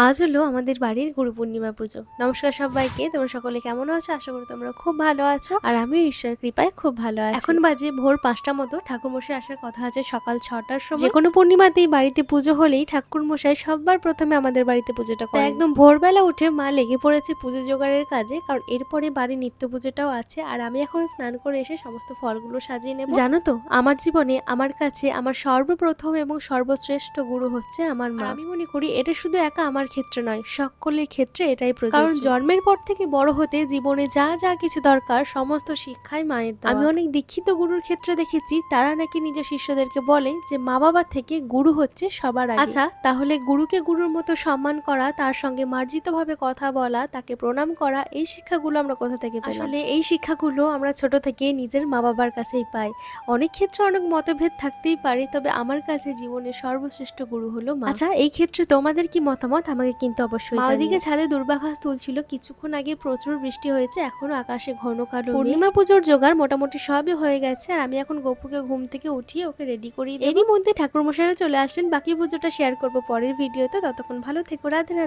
আজ হলো আমাদের বাড়ির গুরু পূর্ণিমা পুজো। নমস্কার সবাইকে, তোমরা সকলে কেমন আছো? আশা করি তোমরা খুব ভালো আছো, আর আমিও ঈশ্বরের কৃপায় খুব ভালো আছি। এখন বাজে ভোর ৫টা মতো। ঠাকুরমশাই আসার কথা আছে সকাল ৬টার সময়। যে কোনো পূর্ণিমাতেই বাড়িতে পুজো হলেই ঠাকুরমশাই সবার প্রথমে আমাদের বাড়িতে পুজোটা করে। একদম ভোরবেলা উঠে মা লেগে পড়েছে পুজো জোগাড়ের কাজে, কারণ এরপরে বাড়ির নিত্য পুজোটাও আছে। আর আমি এখন স্নান করে এসে সমস্ত ফলগুলো সাজিয়ে নেব। জানো তো, আমার জীবনে আমার কাছে আমার সর্বপ্রথম এবং সর্বশ্রেষ্ঠ গুরু হচ্ছে আমার মা। আমি মনে করি এটা শুধু একা আমার ক্ষেত্রে নয়, সকলের ক্ষেত্রে এটাই প্রযোজ্য। কারণ জন্মের পর থেকে বড় হতে জীবনে যা যা কিছু দরকার সমস্ত শিক্ষাই মায়ের দেওয়া। আমি অনেক দীক্ষিত গুরুর ক্ষেত্রে দেখেছি তারা নাকি নিজের শিষ্যদেরকে বলে যে মা বাবা থেকে গুরু হচ্ছে সবার আগে। আচ্ছা, তাহলে গুরুকে গুরুর মতো সম্মান করা, তার সঙ্গে মার্জিতভাবে কথা বলা, তাকে প্রণাম করা, এই শিক্ষাগুলো আমরা কোথা থেকে পেলাম? আসলে এই শিক্ষাগুলো আমরা ছোট থেকে নিজের মা বাবার কাছেই পাই। অনেক ক্ষেত্রে অনেক মতভেদ থাকতেই পারে, তবে আমার কাছে জীবনের সর্বশ্রেষ্ঠ গুরু হলো মা। আচ্ছা, এই ক্ষেত্রে তোমাদের কি মতামত আমাকে কিন্তু অবশ্যই জানিও। ওইদিকে ছাদে দুর্বাঘাস তুলছিল, কিছুক্ষণ আগে প্রচুর বৃষ্টি হয়েছে, এখনো আকাশে ঘন কালো মেঘ। পূর্ণিমা পুজোর জোগাড় মোটামুটি সবই হয়ে গেছে, আর আমি এখন গপুকে ঘুম থেকে উঠিয়ে ওকে রেডি করি। এরই মধ্যে ঠাকুরমশাইও চলে আসলেন। বাকি পুজোটা শেয়ার করবো পরের ভিডিওতে। ততক্ষণ ভালো থেকো, রাধে রাধে।